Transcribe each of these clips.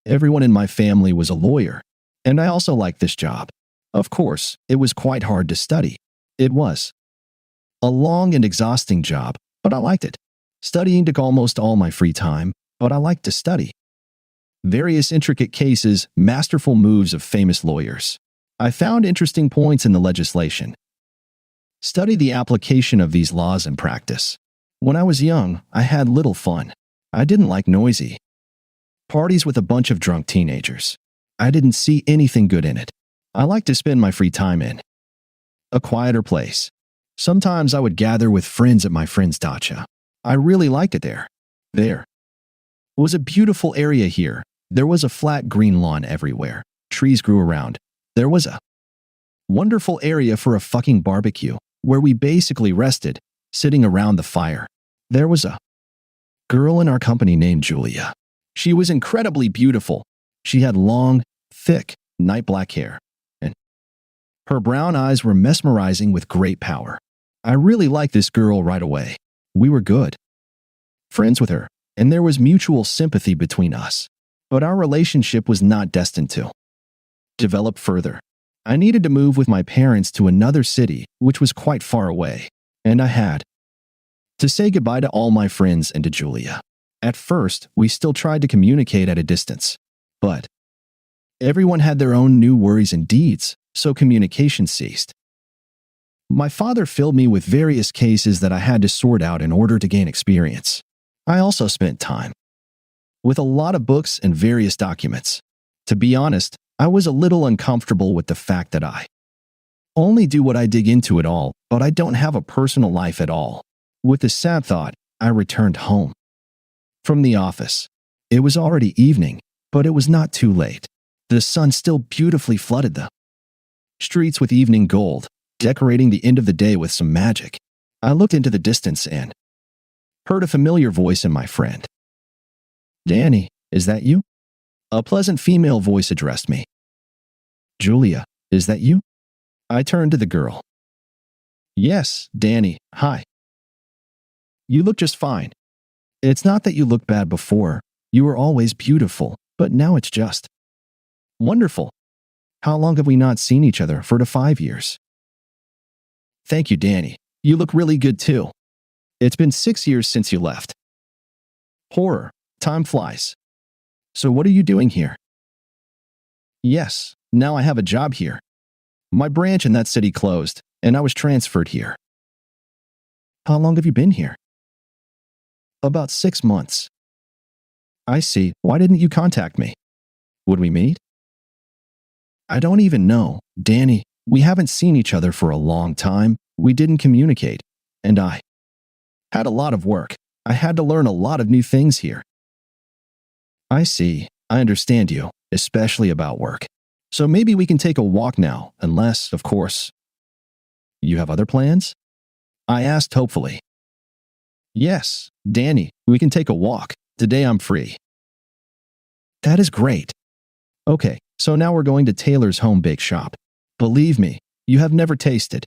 Everyone in my family was a lawyer, and I also liked this job. Of course, it was quite hard to study. It was a long and exhausting job, but I liked it. Studying took almost all my free time, but I liked to study. Various intricate cases, masterful moves of famous lawyers. I found interesting points in the legislation. Study the application of these laws in practice. When I was young, I had little fun. I didn't like noisy parties with a bunch of drunk teenagers. I didn't see anything good in it. I liked to spend my free time in a quieter place. Sometimes I would gather with friends at my friend's dacha. I really liked it there. There was a beautiful area here. There was a flat green lawn everywhere. Trees grew around. There was a wonderful area for a fucking barbecue, where we basically rested, sitting around the fire. There was a girl in our company named Julia. She was incredibly beautiful. She had long, thick, night black hair, and her brown eyes were mesmerizing with great power. I really liked this girl right away. We were good friends with her, and there was mutual sympathy between us. But our relationship was not destined to develop further. I needed to move with my parents to another city, which was quite far away, and I had to say goodbye to all my friends and to Julia. At first, we still tried to communicate at a distance, but everyone had their own new worries and deeds, so communication ceased. My father filled me with various cases that I had to sort out in order to gain experience. I also spent time with a lot of books and various documents. To be honest, I was a little uncomfortable with the fact that I only do what I dig into it all, but I don't have a personal life at all. With the sad thought, I returned home from the office. It was already evening, but it was not too late. The sun still beautifully flooded the streets with evening gold, decorating the end of the day with some magic. I looked into the distance and heard a familiar voice in my friend. "Danny, is that you?" A pleasant female voice addressed me. "Julia, is that you?" I turned to the girl. "Yes, Danny, hi. You look just fine. It's not that you looked bad before. You were always beautiful, but now it's just wonderful. How long have we not seen each other? 4 to 5 years. Thank you, Danny. You look really good too. It's been 6 years since you left. Horror. Time flies. So what are you doing here?" "Yes, now I have a job here. My branch in that city closed, and I was transferred here." "How long have you been here?" "About 6 months." "I see. Why didn't you contact me? Would we meet?" "I don't even know. Danny, we haven't seen each other for a long time. We didn't communicate. And I had a lot of work. I had to learn a lot of new things here." "I see. I understand you, especially about work. So maybe we can take a walk now, unless, of course, you have other plans?" I asked hopefully. "Yes, Danny, we can take a walk. Today I'm free." "That is great. Okay, so now we're going to Taylor's home bake shop. Believe me, you have never tasted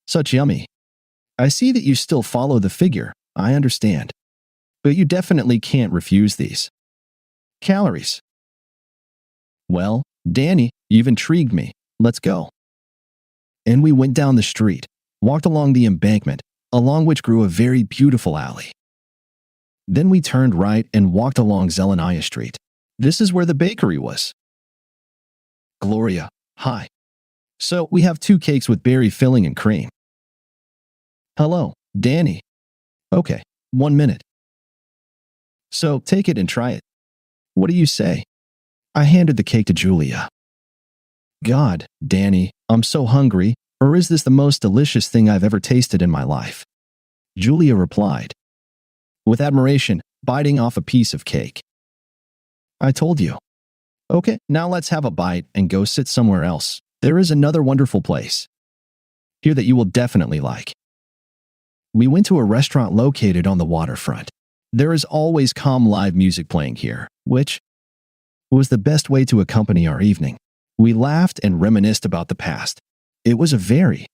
such yummy. I see that you still follow the figure, I understand. But you definitely can't refuse these calories." "Well, Danny, you've intrigued me. Let's go." And we went down the street, walked along the embankment, along which grew a very beautiful alley. Then we turned right and walked along Zeleniah Street. This is where the bakery was. "Gloria, hi. So we have 2 cakes with berry filling and cream." "Hello, Danny. Okay, 1 minute. So take it and try it. What do you say?" I handed the cake to Julia. "God, Danny, I'm so hungry, or is this the most delicious thing I've ever tasted in my life?" Julia replied, with admiration, biting off a piece of cake. "I told you." "Okay, now let's have a bite and go sit somewhere else. There is another wonderful place here that you will definitely like." We went to a restaurant located on the waterfront. There is always calm live music playing here, which was the best way to accompany our evening. We laughed and reminisced about the past. It was a very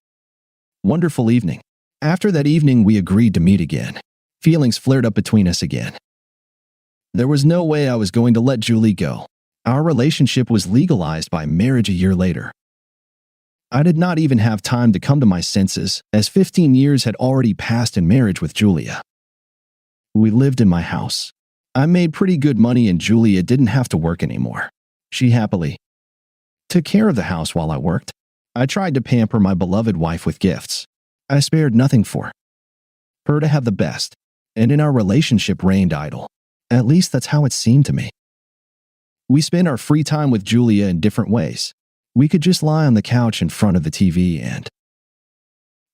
wonderful evening. After that evening, we agreed to meet again. Feelings flared up between us again. There was no way I was going to let Julie go. Our relationship was legalized by marriage a year later. I did not even have time to come to my senses, as 15 years had already passed in marriage with Julia. We lived in my house. I made pretty good money and Julia didn't have to work anymore. She happily took care of the house while I worked. I tried to pamper my beloved wife with gifts. I spared nothing for her to have the best, and in our relationship reigned idle. At least that's how it seemed to me. We spent our free time with Julia in different ways. We could just lie on the couch in front of the TV and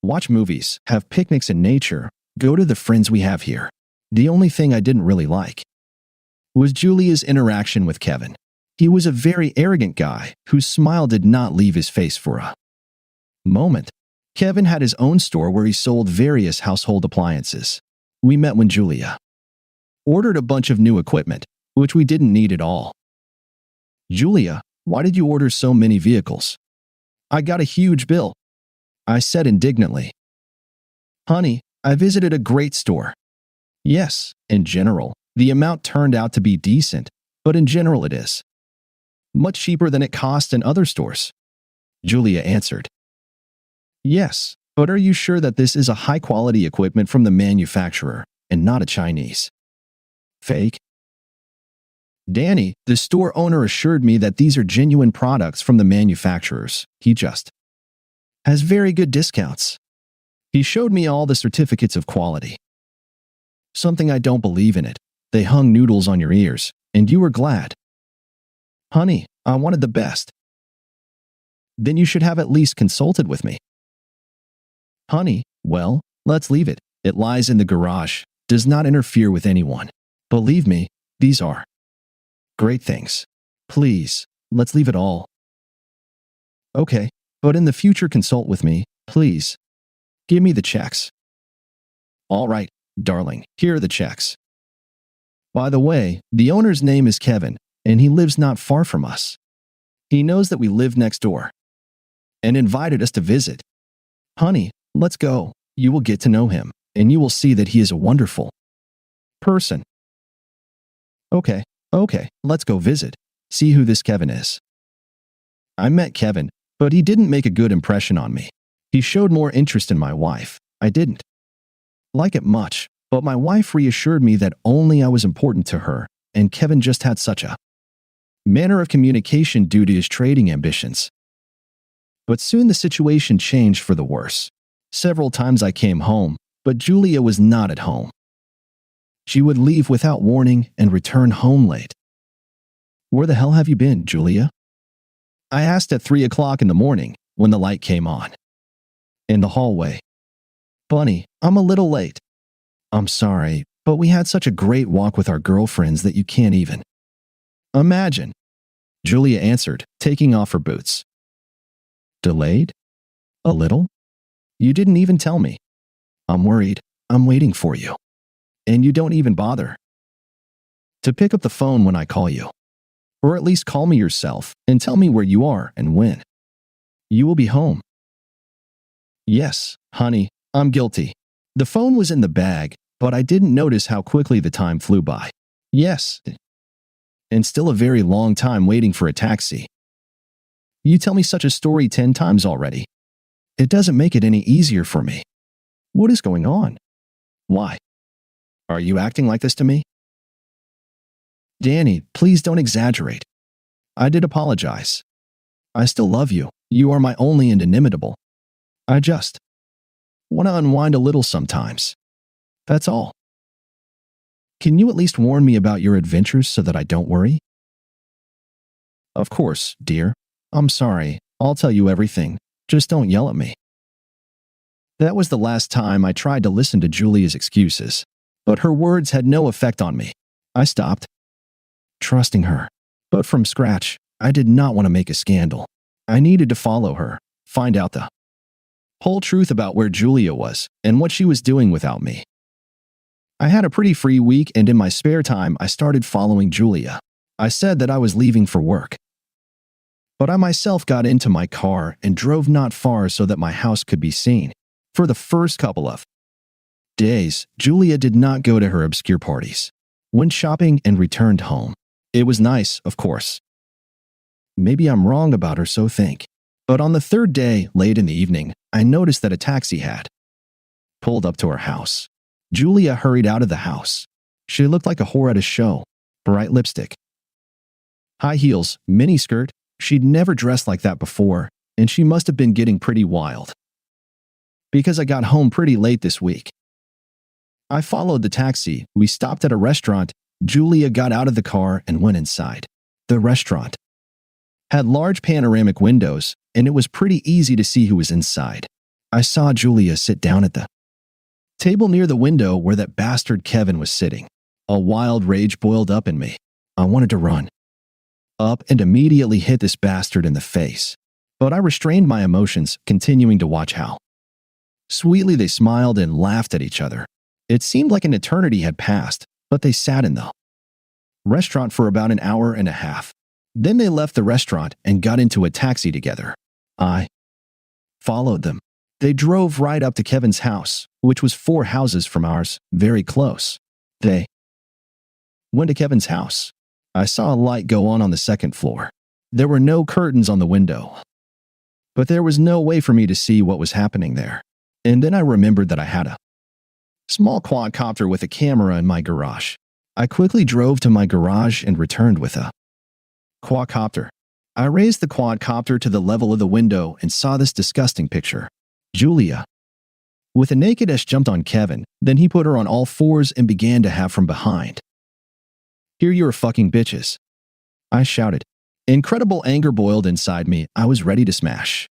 watch movies, have picnics in nature, go to the friends we have here. The only thing I didn't really like was Julia's interaction with Kevin. He was a very arrogant guy whose smile did not leave his face for a moment. Kevin had his own store where he sold various household appliances. We met when Julia ordered a bunch of new equipment, which we didn't need at all. "Julia, why did you order so many vehicles? I got a huge bill," I said indignantly. "Honey, I visited a great store." "Yes, in general, the amount turned out to be decent, but in general it is much cheaper than it cost in other stores," Julia answered. "Yes, but are you sure that this is a high-quality equipment from the manufacturer and not a Chinese fake?" "Danny, the store owner assured me that these are genuine products from the manufacturers. He just has very good discounts. He showed me all the certificates of quality." "Something I don't believe in it. They hung noodles on your ears, and you were glad." "Honey, I wanted the best." "Then you should have at least consulted with me." "Honey, well, let's leave it. It lies in the garage, does not interfere with anyone. Believe me, these are great things. Please, let's leave it all." "Okay, but in the future consult with me, please. Give me the checks." "All right, darling, here are the checks. By the way, the owner's name is Kevin, and he lives not far from us. He knows that we live next door and invited us to visit. Honey, let's go. You will get to know him, and you will see that he is a wonderful person." Okay, let's go visit. See who this Kevin is." I met Kevin, but he didn't make a good impression on me. He showed more interest in my wife. I didn't like it much, but my wife reassured me that only I was important to her, and Kevin just had such a manner of communication due to his trading ambitions. But soon the situation changed for the worse. Several times I came home, but Julia was not at home. She would leave without warning and return home late. "Where the hell have you been, Julia?" I asked at 3 o'clock in the morning when the light came on. "In the hallway." "Bunny, I'm a little late." "I'm sorry, but we had such a great walk with our girlfriends that you can't even imagine," Julia answered, taking off her boots. "Delayed? A little? You didn't even tell me." "I'm worried. I'm waiting for you. And you don't even bother to pick up the phone when I call you. Or at least call me yourself and tell me where you are and when you will be home." "Yes, honey, I'm guilty. The phone was in the bag, but I didn't notice how quickly the time flew by." "Yes, and still a very long time waiting for a taxi." "You tell me such a story 10 times already. It doesn't make it any easier for me. What is going on? Why are you acting like this to me?" "Danny, please don't exaggerate. I did apologize. I still love you. You are my only and inimitable. I just want to unwind a little sometimes. That's all. Can you at least warn me about your adventures so that I don't worry?" "Of course, dear. I'm sorry. I'll tell you everything. Just don't yell at me." That was the last time I tried to listen to Julia's excuses, but her words had no effect on me. I stopped trusting her. But from scratch, I did not want to make a scandal. I needed to follow her, find out the whole truth about where Julia was and what she was doing without me. I had a pretty free week, and in my spare time, I started following Julia. I said that I was leaving for work, but I myself got into my car and drove not far so that my house could be seen. For the first couple of days, Julia did not go to her obscure parties, went shopping, and returned home. It was nice, of course. Maybe I'm wrong about her, so think. But on the third day, late in the evening, I noticed that a taxi had pulled up to her house. Julia hurried out of the house. She looked like a whore at a show. Bright lipstick, high heels, miniskirt. She'd never dressed like that before, and she must have been getting pretty wild. Because I got home pretty late this week. I followed the taxi. We stopped at a restaurant. Julia got out of the car and went inside. The restaurant had large panoramic windows, and it was pretty easy to see who was inside. I saw Julia sit down at the table near the window where that bastard Kevin was sitting. A wild rage boiled up in me. I wanted to run up and immediately hit this bastard in the face. But I restrained my emotions, continuing to watch how sweetly they smiled and laughed at each other. It seemed like an eternity had passed, but they sat in the restaurant for about an hour and a half. Then they left the restaurant and got into a taxi together. I followed them. They drove right up to Kevin's house, which was 4 houses from ours, very close. They went to Kevin's house. I saw a light go on the second floor. There were no curtains on the window, but there was no way for me to see what was happening there. And then I remembered that I had a small quadcopter with a camera in my garage. I quickly drove to my garage and returned with a quadcopter. I raised the quadcopter to the level of the window and saw this disgusting picture. Julia, with a naked ass, jumped on Kevin. Then he put her on all fours and began to have from behind. "Here you are, fucking bitches," I shouted. Incredible anger boiled inside me. I was ready to smash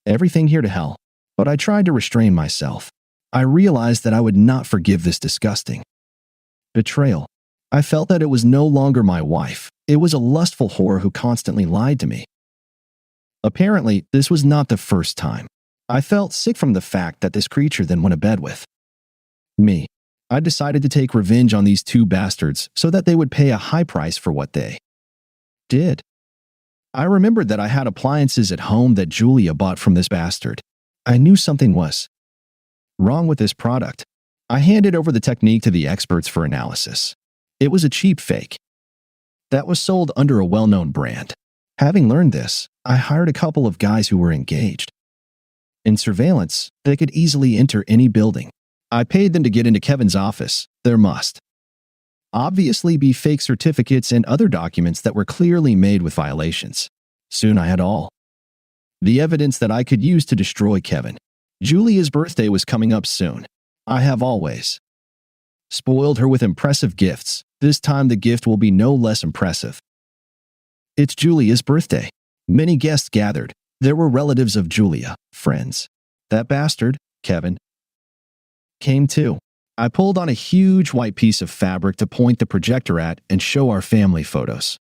everything here to hell, but I tried to restrain myself. I realized that I would not forgive this disgusting betrayal. I felt that it was no longer my wife. It was a lustful whore who constantly lied to me. Apparently, this was not the first time. I felt sick from the fact that this creature then went to bed with me. I decided to take revenge on these 2 bastards so that they would pay a high price for what they did. I remembered that I had appliances at home that Julia bought from this bastard. I knew something was wrong with this product. I handed over the technique to the experts for analysis. It was a cheap fake that was sold under a well-known brand. Having learned this, I hired a couple of guys who were engaged in surveillance. They could easily enter any building. I paid them to get into Kevin's office. There must obviously be fake certificates and other documents that were clearly made with violations. Soon I had all the evidence that I could use to destroy Kevin. Julia's birthday was coming up soon. I have always spoiled her with impressive gifts. This time the gift will be no less impressive. It's Julia's birthday. Many guests gathered. There were relatives of Julia, friends. That bastard, Kevin, came too. I pulled on a huge white piece of fabric to point the projector at and show our family photos.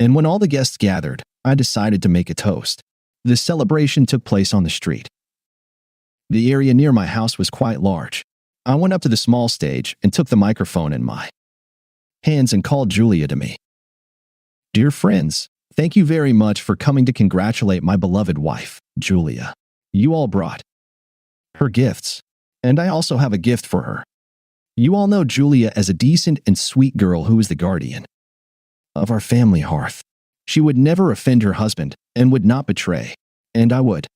And when all the guests gathered, I decided to make a toast. The celebration took place on the street. The area near my house was quite large. I went up to the small stage and took the microphone in my hands and called Julia to me. "Dear friends, thank you very much for coming to congratulate my beloved wife, Julia. You all brought her gifts, and I also have a gift for her. You all know Julia as a decent and sweet girl who is the guardian of our family hearth. She would never offend her husband and would not betray, and I would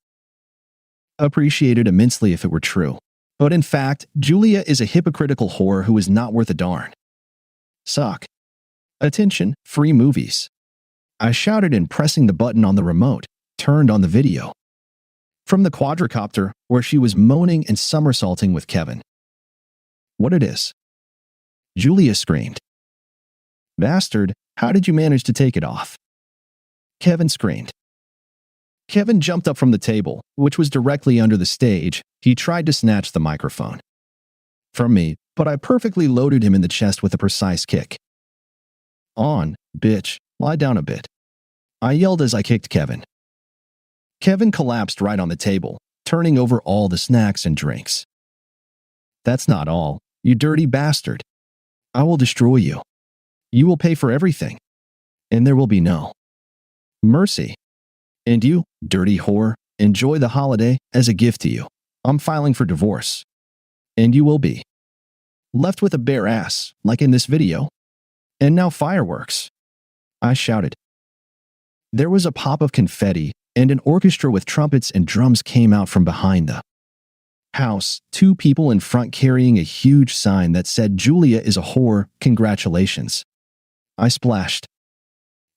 appreciate it immensely if it were true. But in fact, Julia is a hypocritical whore who is not worth a darn. Suck. Attention, free movies." I shouted, and pressing the button on the remote, turned on the video from the quadricopter where she was moaning and somersaulting with Kevin. "What it is?" Julia screamed. "Bastard, how did you manage to take it off?" Kevin screamed. Kevin jumped up from the table, which was directly under the stage. He tried to snatch the microphone from me, but I perfectly loaded him in the chest with a precise kick. "On, bitch, lie down a bit," I yelled as I kicked Kevin. Kevin collapsed right on the table, turning over all the snacks and drinks. "That's not all, you dirty bastard. I will destroy you. You will pay for everything, and there will be no mercy. And you, dirty whore, enjoy the holiday as a gift to you. I'm filing for divorce, and you will be left with a bare ass, like in this video. And now fireworks," I shouted. There was a pop of confetti, and an orchestra with trumpets and drums came out from behind the house, two people in front carrying a huge sign that said, "Julia is a whore, congratulations." I splashed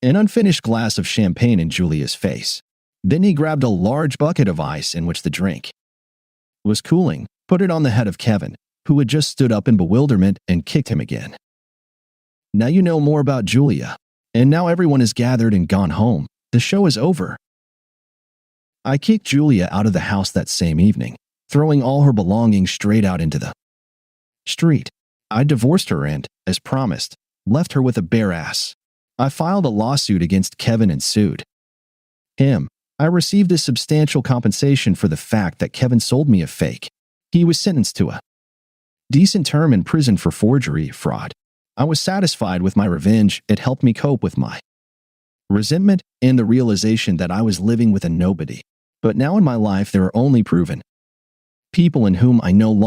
an unfinished glass of champagne in Julia's face. Then he grabbed a large bucket of ice in which the drink was cooling, put it on the head of Kevin, who had just stood up in bewilderment, and kicked him again. Now you know more about Julia. And now everyone is gathered and gone home. The show is over. I kicked Julia out of the house that same evening, throwing all her belongings straight out into the street. I divorced her and, as promised, left her with a bare ass. I filed a lawsuit against Kevin and sued him. I received a substantial compensation for the fact that Kevin sold me a fake. He was sentenced to a decent term in prison for forgery fraud. I was satisfied with my revenge. It helped me cope with my resentment and the realization that I was living with a nobody. But now in my life there are only proven people in whom I no longer